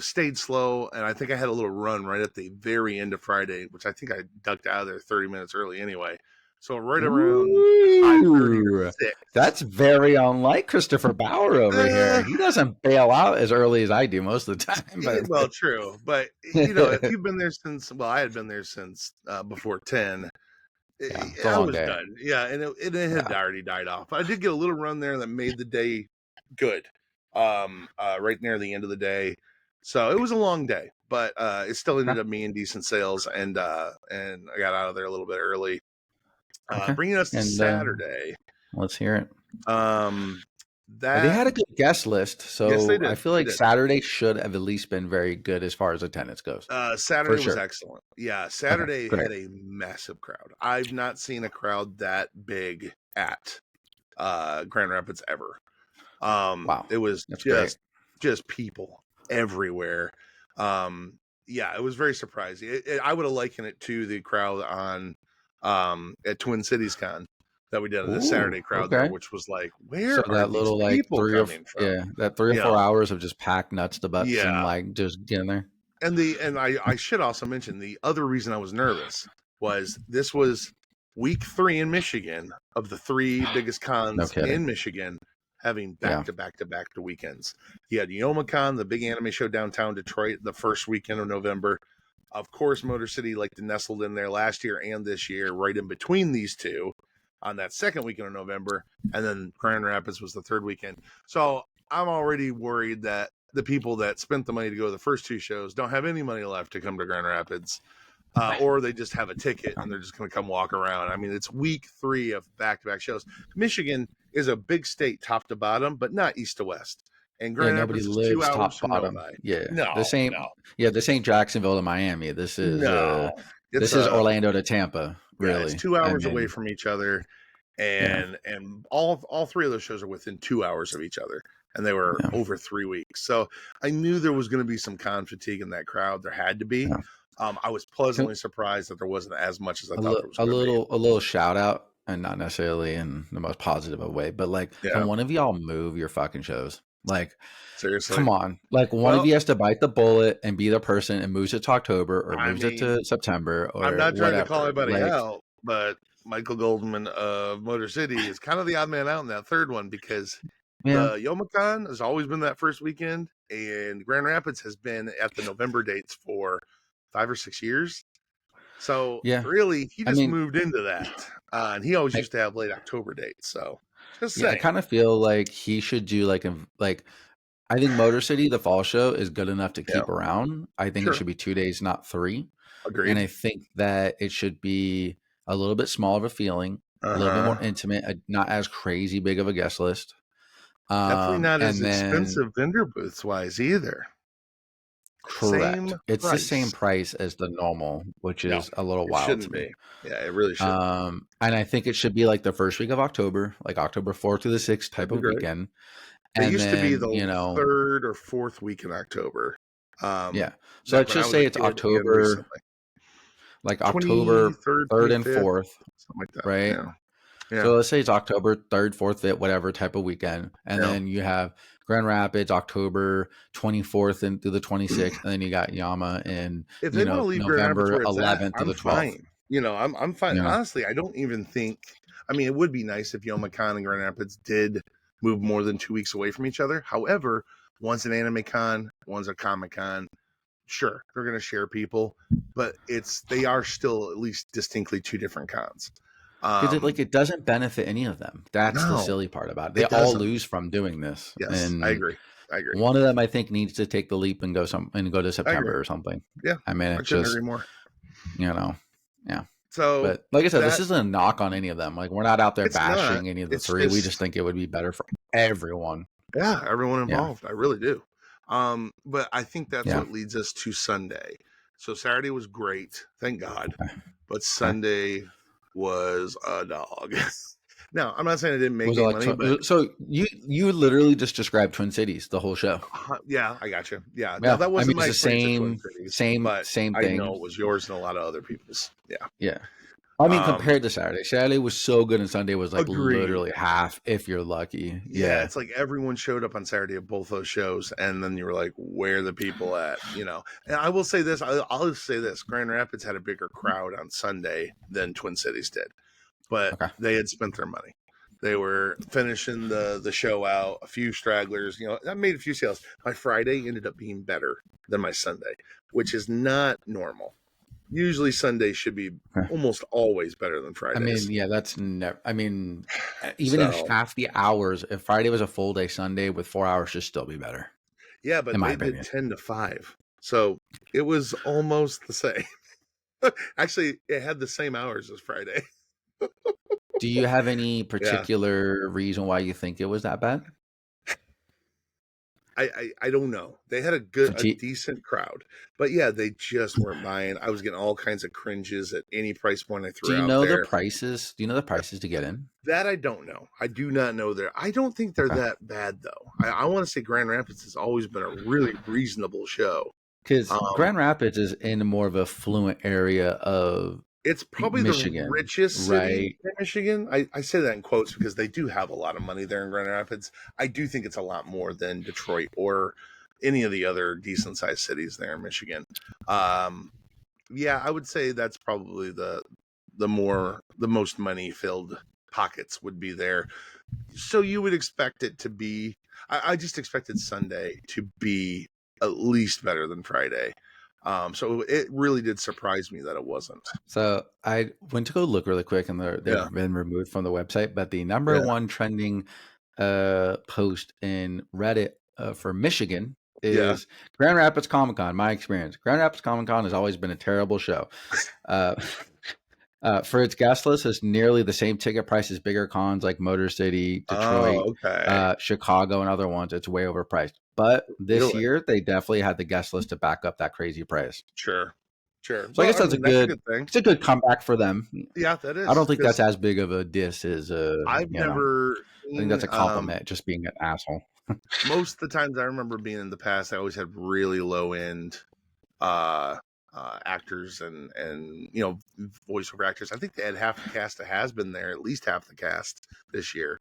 stayed slow, and I think I had a little run right at the very end of Friday, which I think I ducked out of there 30 minutes early anyway. So right around 5:30 or Ooh, 6. that's very unlike Christopher Bauer over here. He doesn't bail out as early as I do most of the time. Well, But true, but if you've been there since, well, I had been there since before 10. yeah, it's a I long was day. done. Yeah, and it had Yeah. already died off. But I did get a little run there that made the day good. Right near the end of the day. So it was a long day, but it still ended Okay. up being decent sales, and I got out of there a little bit early. Okay. Bringing us to And Saturday. let's hear it. They That had a good guest list, Yes, they so I did. feel They like did. Saturday should have at least been very good as far as attendance goes. For Saturday was sure. excellent. Yeah, Okay, Saturday great. had a massive crowd. I've not seen a crowd that big at Grand Rapids ever. Wow, It was that's great. just people everywhere. Yeah, it was very surprising. I would have likened it to the crowd on at Twin Cities Con that we did, the Ooh, Saturday crowd there, okay. which was like, So where are that these little like people coming from? that 3 or 4 hours of just packed nuts to butts and Yeah. like just getting there. And I should also mention the other reason I was nervous was this was week 3 in Michigan of the 3 biggest No cons kidding. in Michigan having Yeah. back to weekends. You had YomaCon, the big anime show downtown Detroit, the first weekend of November. Of course, Motor City like nestled in there last year and this year, right in between these two on that second weekend of November. And then Grand Rapids was the third weekend. So I'm already worried that the people that spent the money to go to the first 2 shows don't have any money left to come to Grand Rapids. Or they just have a ticket and they're just going to come walk around. I mean, it's week 3 of back-to-back shows. Michigan is a big state, top to bottom, but not east to west. And Yeah, Grand nobody Rapids is 2 lives hours top from bottom. Novi. Yeah. No, no, This ain't Jacksonville to Miami. no. It's This is Orlando to Tampa, yeah, it's really. 2 I hours away mean, from each other, yeah. and all 3 of those shows are within 2 hours of each other, and they were Yeah. over 3 weeks. So I knew there was going to be some con fatigue in that crowd. There had to be. Yeah. I was pleasantly surprised that there wasn't as much as I A, thought li- there was going to be. a little shout out, and not necessarily in the most positive of way, but like, Yeah, can one of y'all move your fucking shows? Like, seriously. come on. Like, one of Well, you has to bite the bullet and be the person and moves it to October or I moves it mean, to September I'm or not trying to call whatever. anybody Like, out, but Michael Goldman of Motor City is kind of the odd man out in that third one because Yeah. The Youmacon has always been that first weekend, and Grand Rapids has been at the November dates for 5 or 6 years. So Yeah. really, he I just mean, moved into that, and he always I, used to have late October dates. So just yeah, I saying, kind of feel like he should do like I think Motor City, the fall show, is good enough to yeah, keep around. I think it sure, should be 2 days, not three. And agreed. I think that it should be a little bit smaller of a feeling, a little bit more Uh-huh. intimate, not as crazy big of a guest list. Definitely not as And then expensive vendor booths wise either. correct, Same it's the same price. price as the normal, which No, is a little it wild to shouldn't me. be. Yeah, it really shouldn't. And I think it should be like the first week of October, like October 4th through the 6th That'd type be of great. weekend. They And used to be then, the third or fourth week in October. yeah. So Back let's when I just was a say it's kid and October, recently. like October 23rd, 3rd and 25th, 4th, something like that. right? Yeah. Yeah. So let's say it's October 3rd, 4th, 5th, whatever type of weekend. And Yeah. then you have Grand Rapids, October 24th and through the 26th. And then you got Yama in, If they want to leave Grand Rapids November where it's at, 11th to I'm the 12th. fine. I'm fine. You know, Honestly, I don't even think. I mean, it would be nice if Youmacon and Grand Rapids did move more than 2 weeks away from each other. However, one's an anime con, one's a comic con. Sure, they're going to share people, but they are still at least distinctly two different cons. because Um, it doesn't benefit any of them. That's the no, silly part about it. They it all doesn't. lose from doing this. Yes, I And agree. I agree. one of them, I think, needs to take the leap and go to I agree. September or something. Yeah, I mean, I it's couldn't just, agree more. yeah. So But like I said, this that isn't a knock on any of them. Like we're not out there it's not. bashing any of the It's three. We just just think it would be better for everyone. yeah, everyone Yeah. involved. I really do. But I think that's Yeah. what leads us to Sunday. So Saturday was great, thank God. Okay. But Okay. Sunday was a dog. Now, I'm not saying I didn't make Was it any like money, but so you literally just described Twin Cities the whole show? yeah, I got you. Yeah. Now Yeah. that I mean, wasn't it's my the experience at Twin Cities, but same I know thing. it was yours and a lot of other people's. Yeah. Yeah. I mean, Um, compared to Saturday, Saturday was so good, and Sunday was like Agreed. literally half, if you're lucky. Yeah, Yeah. it's like everyone showed up on Saturday at both those shows, and then you were like, "Where are the people at?" And I will say this: I'll just say this: Grand Rapids had a bigger crowd on Sunday than Twin Cities did, but Okay. they had spent their money. They were finishing the show out. A few stragglers, that made a few sales. My Friday ended up being better than my Sunday, which is not normal. Usually Sundays should be Okay. almost always better than I Fridays. mean, yeah, that's never. I mean, even in So half the hours, if Friday was a full day, Sunday with 4 hours should still be better, yeah, in but my they did opinion. 10 to 5. So it was almost the same. Actually, it had the same hours as Friday. Do you have any Yeah. particular reason why you think it was that bad? I don't know. They had a Fatigue? decent crowd. But yeah, they just weren't buying. I was getting all kinds of cringes at any price point I Do threw you out know the there. prices? Do you know the prices to get in? That I don't know. I do not know there. I don't think they're Okay. that bad though. I want to say Grand Rapids has always been a really reasonable show. Because Um, Grand Rapids is in more of a fluent area of It's probably the Michigan, richest city right? in Michigan. I say that in quotes because they do have a lot of money there in Grand Rapids. I do think it's a lot more than Detroit or any of the other decent sized cities there in Michigan. Um, yeah, I would say that's probably the most money filled pockets would be there. So you would expect it to be. I just expected Sunday to be at least better than Friday. So it really did surprise me that it wasn't. So I went to go look really quick, and Yeah. they've been removed from the website. But the number Yeah. one trending post in Reddit for Michigan Yeah. is Grand Rapids Comic Con. My experience, Grand Rapids Comic Con has always been a terrible show. Uh, for its guest list, is nearly the same ticket price as bigger cons like Motor City, Detroit, Oh, okay. Chicago, and other ones. It's way overpriced. But this Really? year, they definitely had the guest list to back up that crazy price. Sure. Sure. So I Well, guess I mean, that's a good thing. it's a good comeback for them. Yeah, that I is don't think that's because as big of a diss as I've never I think that's seen. a compliment, just being an asshole. Most of the times I remember being in the past, I always had really low end uh, actors and voiceover actors. I think they had half the cast that has been there, at least half the cast this year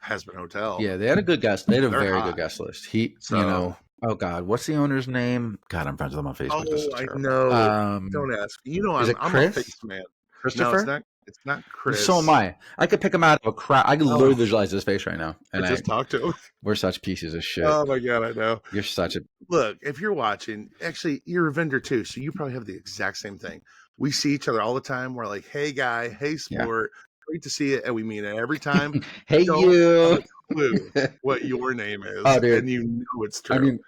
has been Hotel. Yeah, they had a good guest. They had a They're very hot. good guest list. He, So, oh God, what's the owner's name? God, I'm friends with him on Facebook. This is I terrible. know. Don't ask. Is it I'm a Chris? face man. No, it's Christopher? not. It's not So am Chris. I. I could pick him out of a crowd. I could literally Oh, visualize his face right now. I And just talked to him. we're such pieces of shit. Oh my God, I know. You're such a Look, if you're watching, actually, you're a vendor too, so you probably have the exact same thing. We see each other all the time. We're like, hey, guy, hey, yeah. sport, great to see you. And we mean it every time. Hey Don't have you. a clue what your name Oh is, dude. and you know it's I true. mean,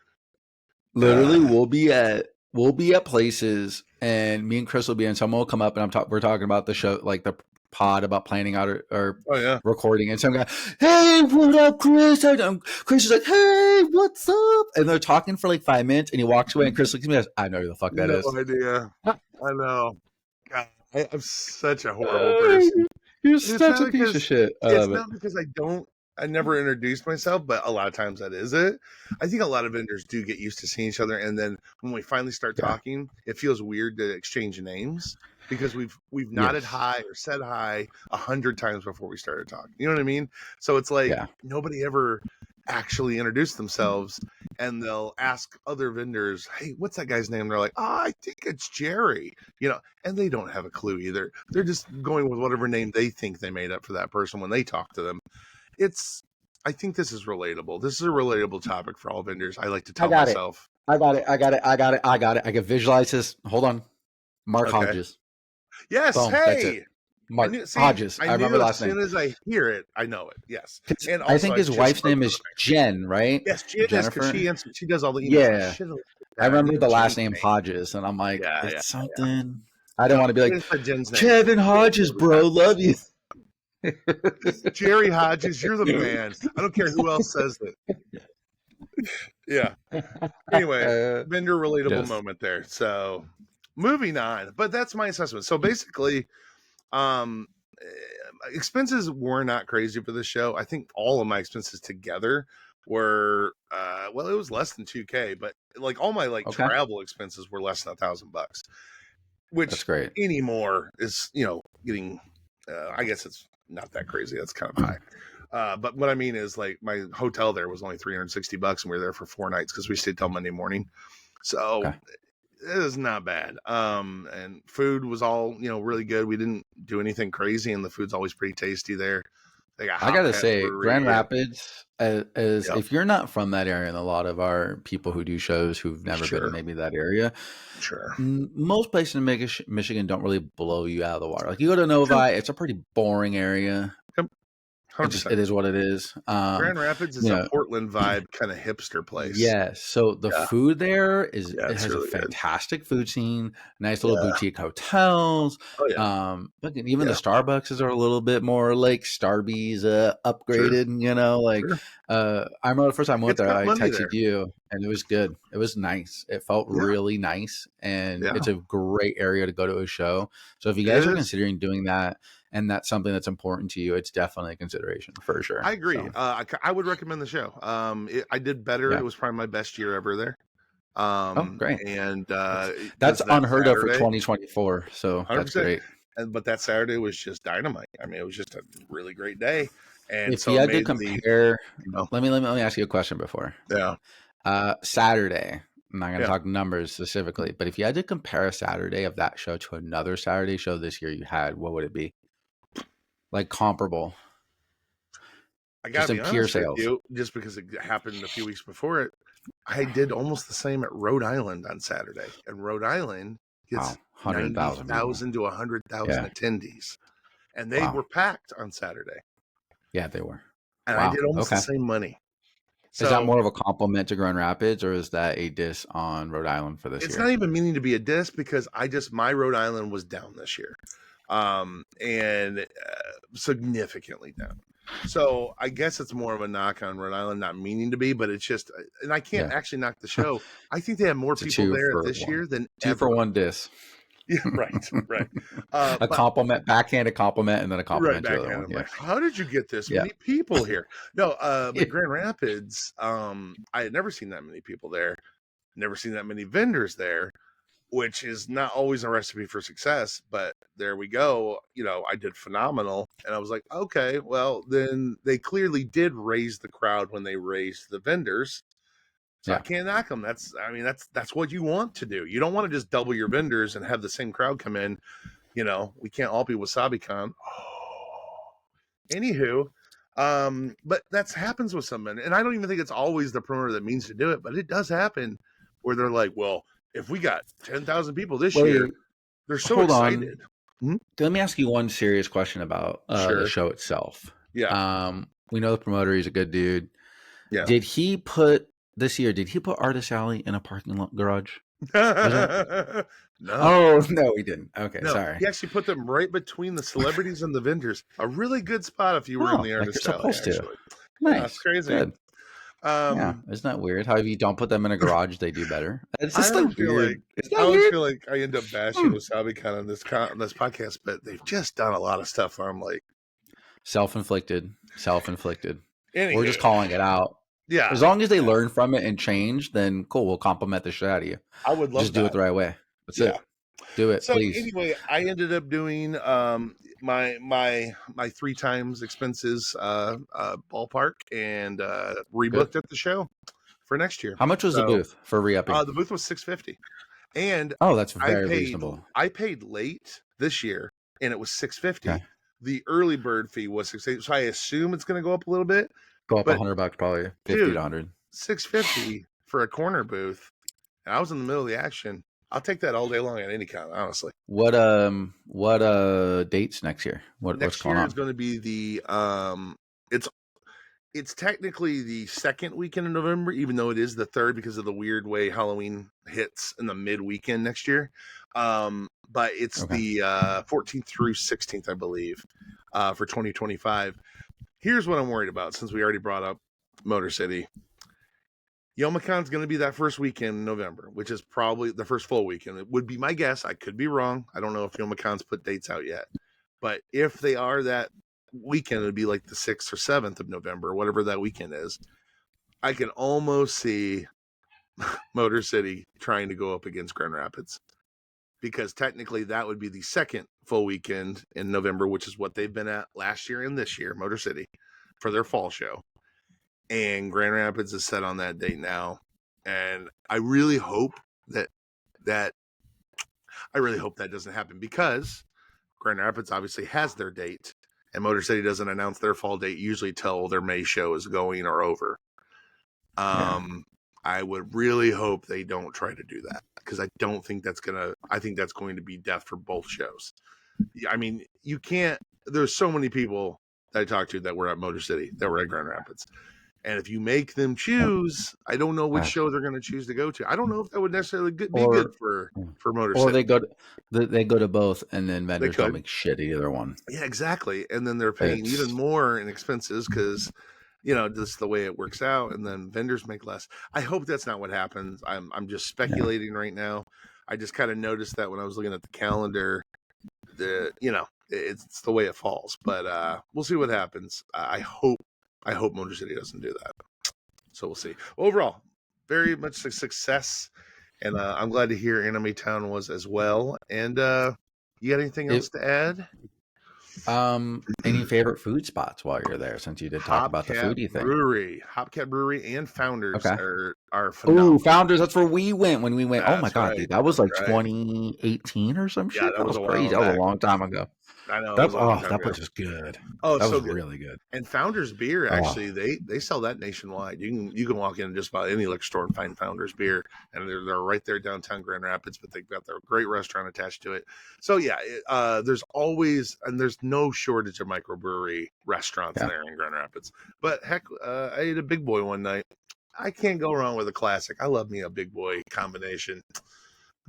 literally we'll be at places and me and Chris will be and someone will come up and we're talking about the show, like the pod about planning out or Oh, yeah. recording, and some guy, hey, what up, Chris? Chris is like, hey, what's up? And they're talking for like 5 minutes and he walks away and Chris looks at me and goes, I know who the fuck that No is. idea. I know. God, I'm such a horrible person. You're such a piece of shit. I It's love it. not because I never introduced myself, but a lot of times that is it. I think a lot of vendors do get used to seeing each other, and then when we finally start Yeah. talking, it feels weird to exchange names because we've nodded Yes. hi or said hi 100 times before we started talking. You know what I mean? So it's like Yeah. nobody ever actually introduced themselves, and they'll ask other vendors, "Hey, what's that guy's name?" They're like, "Oh, I think it's Jerry." You know, and they don't have a clue either. They're just going with whatever name they think they made up for that person when they talk to them. I think this is relatable. This is a relatable topic for all vendors. I like to tell myself. I got it. I can visualize this. Hold on. Mark Okay. Hodges. Yes. Boom. That's it. Hey. Mark Hodges. I remember knew the as last name. soon as I hear it, I know it. Yes. And I also, think I his just wife's spoke name to is the Jen, right? Yes, Jen is because Jennifer. she answers. She does all the emails. Yeah. I I remember need the to change last name the name. Hodges, and I'm like, Yeah, it's yeah. something. I didn't No, want to be I like, just said Jen's name. Kevin Hodges, bro, love you. Jerry Hodges, you're the man. I don't care who else says it. Yeah. Anyway, vendor relatable Yes. moment there. So moving on, but that's my assessment. So basically, um, expenses were not crazy for this show. I think all of my expenses together were, well, it was less than 2K, but like all my like Okay. travel expenses were less than $1,000, That's which great. anymore is, getting, I guess it's not that crazy. That's kind of high. But what I mean is like my hotel there was only $360 and we were there for 4 nights because we stayed till Monday morning. So Okay. it is not bad. And food was all, really good. We didn't do anything crazy and the food's always pretty tasty there. They got I Hot gotta Pat say, Grand Brewery. Rapids, as Yep. if you're not from that area, and a lot of our people who do shows who've never been to Sure. maybe that area, Sure. most places in Michigan don't really blow you out of the water. Like you go to Novi, it's a pretty boring area. Yep. It 100%. is what it is. Grand Rapids is You a know, Portland vibe kind of hipster place. yes. So the Yeah. food there Yeah, it it's has a really good. fantastic food scene, nice little Yeah. boutique hotels. Oh, yeah. But even the Yeah. Starbucks are a little bit more like Starbucks Sure. upgraded, like Sure. I remember the first time I went It's there, got I money there. texted you and it was good. It was nice. It felt Yeah. really nice and Yeah. it's a great area to go to a show. So if you It guys are is. considering doing that and that's something that's important to you, it's definitely a consideration for sure. I agree. So I would recommend the show. I did better. yeah. It was probably my best year ever there. Oh, great. And That's because that unheard of for Saturday, 2024. So that's 100%. great. But that Saturday was just dynamite. I mean, it was just a really great day, and If so you it had to made compare, oh, let me ask you a question before. yeah, Saturday. I'm not going to yeah. talk numbers specifically, but if you had to compare a Saturday of that show to another Saturday show this year you had, what would it be? Like comparable, I just gotta in be pure honest with sales. you, just because it happened a few weeks before it, I did almost the same at Rhode Island on Saturday, and Rhode Island gets Wow, 100,000 people. 90,000 to 100,000 Yeah. attendees, and they Wow. were packed on Saturday, Yeah, they were. and I Wow. did almost the Okay. same money. Is that So more of a compliment to Grand Rapids or is that a diss on Rhode Island for this it's year? not even meaning to be a diss because my Rhode Island was down this year, and significantly down. So I guess it's more of a knock on Rhode Island, not meaning to be, but it's just, and I can't Yeah. actually knock the show. I think they have more It's a people two there for this one. year than Two for ever. one diss. Yeah, right. A But compliment, backhanded compliment, and then a right compliment to the other backhand, one. I'm Yeah. like, how did you get this Yeah. many people here? No, but Grand Rapids, I had never seen that many people there, never seen that many vendors there, which is not always a recipe for success, but there we go. I did phenomenal. And I was like, okay, well, then they clearly did raise the crowd when they raised the vendors. So I Yeah. can't knock them. That's what you want to do. You don't want to just double your vendors and have the same crowd come in. we can't all be WasabiCon. Anywho, but that happens with someone, and I don't even think it's always the promoter that means to do it, but it does happen where they're like, well, if we got 10,000 people this year, they're so excited. Let me ask you one serious question about the show itself. Yeah. We know the promoter, he's a good dude. Yeah. Did he put Artist Alley in a parking lot garage? No. Oh, no, he didn't. Okay, no, sorry. He actually put them right between the celebrities and the vendors. A really good spot if you were in the Artist Alley, actually. Nice. Yeah, that's crazy. Good. Yeah, isn't that weird? How if you don't put them in a garage, they do better. It's just so weird. I always feel like I end up bashing WasabiCon on this podcast, but they've just done a lot of stuff where I'm like, self-inflicted. Anywho, we're just calling it out. Yeah. As long as they learn from it and change, then cool. We'll compliment the shit out of you. I would love just do it the right way. That's it. Do it, so please. Anyway, I ended up doing my 3 times expenses ballpark and rebooked at the show for next year. How much was the booth for re-upping? The booth was $650, and that's very reasonable. I paid late this year, and it was $650. Okay. The early bird fee was $680, so I assume it's going to go up a little bit. Go up $100, probably 50 to 100. $650 for a corner booth, and I was in the middle of the action. I'll take that all day long at any con, honestly. What dates next year? What's going on? Next year is going to be the it's technically the second weekend in November, even though it is the third because of the weird way Halloween hits in the mid weekend next year. But it's the 14th through 16th, I believe, for 2025. Here's what I'm worried about, since we already brought up Motor City. Yomacon's going to be that first weekend in November, which is probably the first full weekend. It would be my guess. I could be wrong. I don't know if Yomacon's put dates out yet. But if they are that weekend, it would be like the 6th or 7th of November, whatever that weekend is. I can almost see Motor City trying to go up against Grand Rapids, because technically that would be the second full weekend in November, which is what they've been at last year and this year, Motor City, for their fall show. And Grand Rapids is set on that date now. And I really hope that doesn't happen, because Grand Rapids obviously has their date, and Motor City doesn't announce their fall date usually till their May show is going or over. I would really hope they don't try to do that, because I think that's going to be death for both shows. I mean, you can't, there's so many people that I talked to that were at Motor City, that were at Grand Rapids. And if you make them choose, I don't know which show they're going to choose to go to. I don't know if that would necessarily be good for Motor City. Or they go to both, and then vendors don't make shit either one. Yeah, exactly. And then they're paying even more in expenses, because this is the way it works out, and then vendors make less. I hope that's not what happens. I'm just speculating right now. I just kind of noticed that when I was looking at the calendar, it's the way it falls. But we'll see what happens. I hope Motor City doesn't do that. So we'll see. Overall, very much a success, and I'm glad to hear Anime Town was as well. And you got anything else to add? Any favorite food spots while you're there, since you did talk about the foodie thing? Hopcat Brewery and Founders are phenomenal. Ooh, Founders, that's where we went when we went. That's my God, dude, that was like 2018 or some shit. Yeah, that was crazy. That was a long time ago. I know. That place is good. Oh, that was good. Really good. And Founders beer, actually, they sell that nationwide. You can walk in just about any liquor store and find Founders beer, and they're right there downtown Grand Rapids. But they've got their great restaurant attached to it. So yeah, there's always, and there's no shortage of microbrewery restaurants there in Grand Rapids. But heck, I ate a Big Boy one night. I can't go wrong with a classic. I love me a Big Boy combination.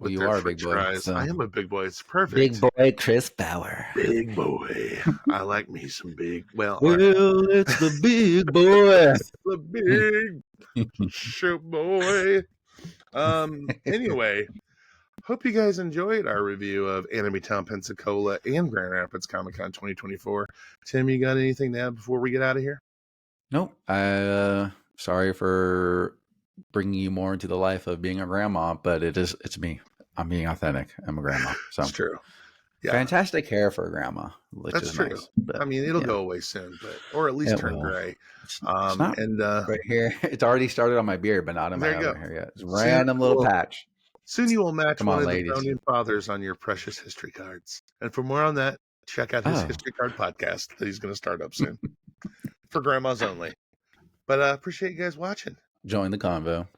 Well, you are a big boy. So. I am a big boy. It's perfect. Big boy Chris Bauer. Big boy. I like me some big. Well, it's the big boy. The big show boy. Anyway, hope you guys enjoyed our review of Anime Town, Pensacola, and Grand Rapids Comic Con 2024. Tim, you got anything to add before we get out of here? Nope. Sorry for bringing you more into the life of being a grandma, but it's me. I'm being authentic. I'm a grandma. So it's true. Yeah. Fantastic hair for a grandma. That's true. Nice, but, I mean, it'll go away soon, or at least turn gray. It's not and right here. It's already started on my beard, but not on my other hair yet. It's a random little patch. Soon you will match Come one on, of the ladies. founding fathers on your precious history cards. And for more on that, check out his history card podcast that he's going to start up soon for grandmas only. But I appreciate you guys watching. Join the convo.